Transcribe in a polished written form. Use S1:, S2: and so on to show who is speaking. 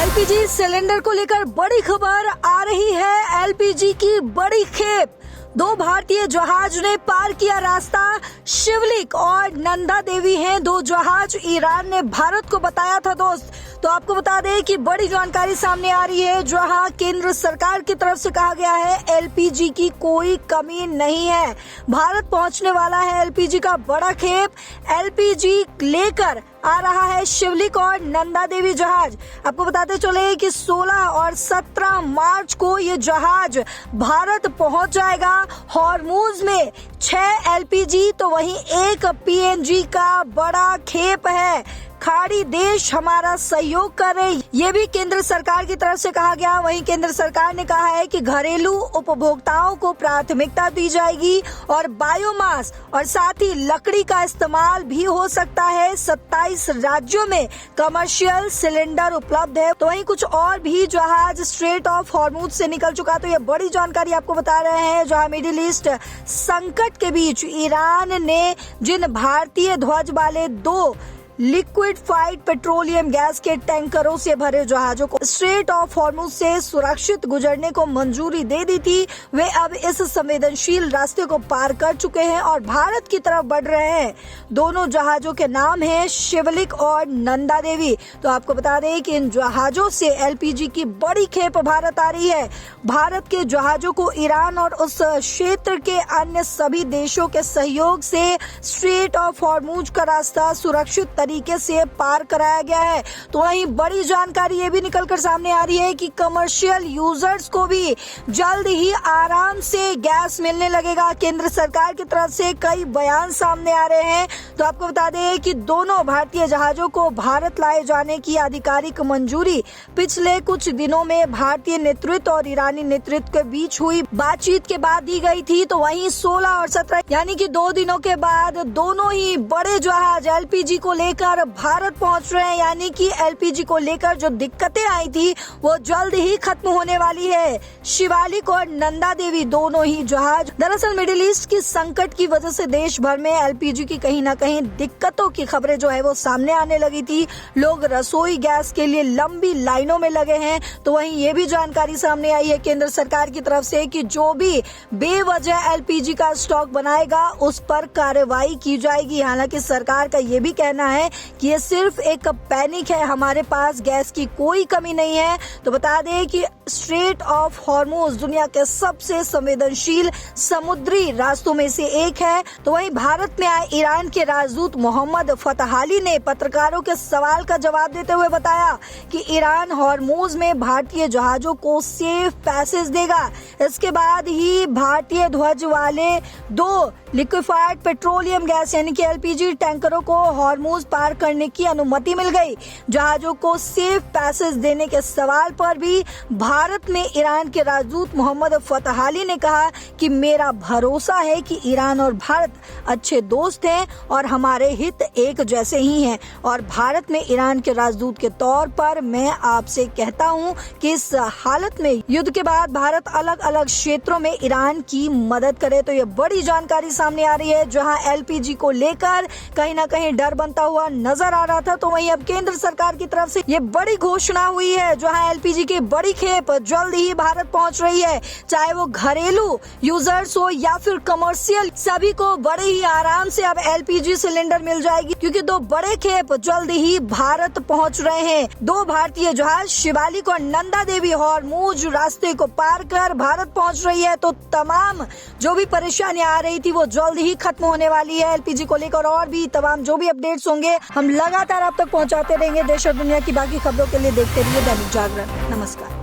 S1: LPG cylinder को लेकर बड़ी खबर आ रही है। एलपीजी की बड़ी खेप, दो भारतीय जहाज ने पार किया रास्ता। शिवलिक और नंदा देवी हैं दो जहाज, ईरान ने भारत को बताया था दोस्त। तो आपको बता दें कि बड़ी जानकारी सामने आ रही है, जहां केंद्र सरकार की तरफ से कहा गया है एलपीजी की कोई कमी नहीं है। भारत पहुंचने वाला है एलपीजी का बड़ा खेप। एलपीजी लेकर आ रहा है शिवलिक और नंदा देवी जहाज। आपको बताते चले कि 16 और 17 मार्च को ये जहाज भारत पहुंच जाएगा। हॉर्मुज में 6 एलपीजी तो वहीं 1 पीएनजी का बड़ा खेप है। खाड़ी देश हमारा सहयोग कर रहे, ये भी केंद्र सरकार की तरफ से कहा गया। वहीं केंद्र सरकार ने कहा है कि घरेलू उपभोक्ताओं को प्राथमिकता दी जाएगी और बायोमास और साथ ही लकड़ी का इस्तेमाल भी हो सकता है। 27 राज्यों में कमर्शियल सिलेंडर उपलब्ध है। तो वहीं कुछ और भी जहाज स्ट्रेट ऑफ हॉर्मुज से निकल चुका। तो ये बड़ी जानकारी आपको बता रहे हैं, जहां मिडिल ईस्ट संकट के बीच ईरान ने जिन भारतीय ध्वज वाले 2 लिक्विफाइड पेट्रोलियम गैस के टैंकरों से भरे जहाजों को स्ट्रेट ऑफ हॉर्मुज से सुरक्षित गुजरने को मंजूरी दे दी थी, वे अब इस संवेदनशील रास्ते को पार कर चुके हैं और भारत की तरफ बढ़ रहे हैं। दोनों जहाजों के नाम हैं शिवलिक और नंदा देवी। तो आपको बता दें कि इन जहाजों से एलपीजी की बड़ी खेप भारत आ रही है। भारत के जहाजों को ईरान और उस क्षेत्र के अन्य सभी देशों के सहयोग से स्ट्रेट ऑफ हॉर्मुज का रास्ता सुरक्षित तरीके से पार कराया गया है। तो वहीं बड़ी जानकारी ये भी निकलकर सामने आ रही है कि कमर्शियल यूजर्स को भी जल्द ही आराम से गैस मिलने लगेगा। केंद्र सरकार की तरफ से कई बयान सामने आ रहे हैं। तो आपको बता दें कि दोनों भारतीय जहाजों को भारत लाए जाने की आधिकारिक मंजूरी पिछले कुछ दिनों में भारतीय नेतृत्व और ईरानी नेतृत्व के बीच हुई बातचीत के बाद दी गई थी। तो वहीं 16 और 17 यानी कि 2 दिनों के बाद दोनों ही बड़े जहाज एलपीजी को लेकर भारत पहुंच रहे हैं। यानी कि एलपीजी को लेकर जो दिक्कतें आई थी वो जल्द ही खत्म होने वाली है। शिवालिक और नंदा देवी दोनों ही जहाज दरअसल मिडिल ईस्ट की संकट की वजह से देश भर में एलपीजी की कहीं ना कहीं दिक्कतों की खबरें जो है वो सामने आने लगी थी। लोग रसोई गैस के लिए लंबी लाइनों में लगे हैं। तो वहीं ये भी जानकारी सामने आई है केंद्र सरकार की तरफ से कि जो भी बेवजह एलपीजी का स्टॉक बनाएगा उस पर कार्रवाई की जाएगी। हालांकि सरकार का ये भी कहना है कि ये सिर्फ एक पैनिक है, हमारे पास गैस की कोई कमी नहीं है। तो बता दें कि स्ट्रेट ऑफ हॉर्मुज दुनिया के सबसे संवेदनशील समुद्री रास्तों में से एक है। तो वहीं भारत में आए ईरान के राजदूत मोहम्मद फतहाली ने पत्रकारों के सवाल का जवाब देते हुए बताया कि ईरान हॉर्मुज में भारतीय जहाजों को सेफ पैसेज देगा। इसके बाद ही भारतीय ध्वज वाले 2 लिक्विफाइड पेट्रोलियम गैस यानी कि एलपीजी टैंकरों को हॉर्मुज पार करने की अनुमति मिल गई। जहाजों को सेफ पैसेज देने के सवाल पर भी भारत में ईरान के राजदूत मोहम्मद फतहाली ने कहा कि मेरा भरोसा है कि ईरान और भारत अच्छे दोस्त हैं और हमारे हित एक जैसे ही हैं। और भारत में ईरान के राजदूत के तौर पर मैं आपसे कहता हूं कि इस हालत में युद्ध के बाद भारत अलग अलग क्षेत्रों में ईरान की मदद करे। तो ये बड़ी जानकारी सामने आ रही है, जहां एलपीजी को लेकर कहीं ना कहीं डर बनता हुआ नजर आ रहा था। तो वहीं अब केंद्र सरकार की तरफ से ये बड़ी घोषणा हुई है, जहां एलपीजी की बड़ी खेप जल्द ही भारत पहुंच रही है। चाहे वो घरेलू यूजर्स हो या फिर कमर्शियल, सभी को बड़े ही आराम से अब एलपीजी सिलेंडर मिल जाएगी, क्योंकि 2 बड़े खेप जल्द ही भारत पहुंच रहे हैं। 2 भारतीय जहाज शिवालिक और नंदा देवी हॉर्मुज रास्ते को पार कर भारत पहुंच रही है। तो तमाम जो भी परेशानियां आ रही थी वो जल्द ही खत्म होने वाली है एलपीजी को लेकर। और भी तमाम जो भी अपडेट्स होंगे हम लगातार आप तक पहुंचाते रहेंगे। देश और दुनिया की बाकी खबरों के लिए देखते रहिए दैनिक जागरण। नमस्कार।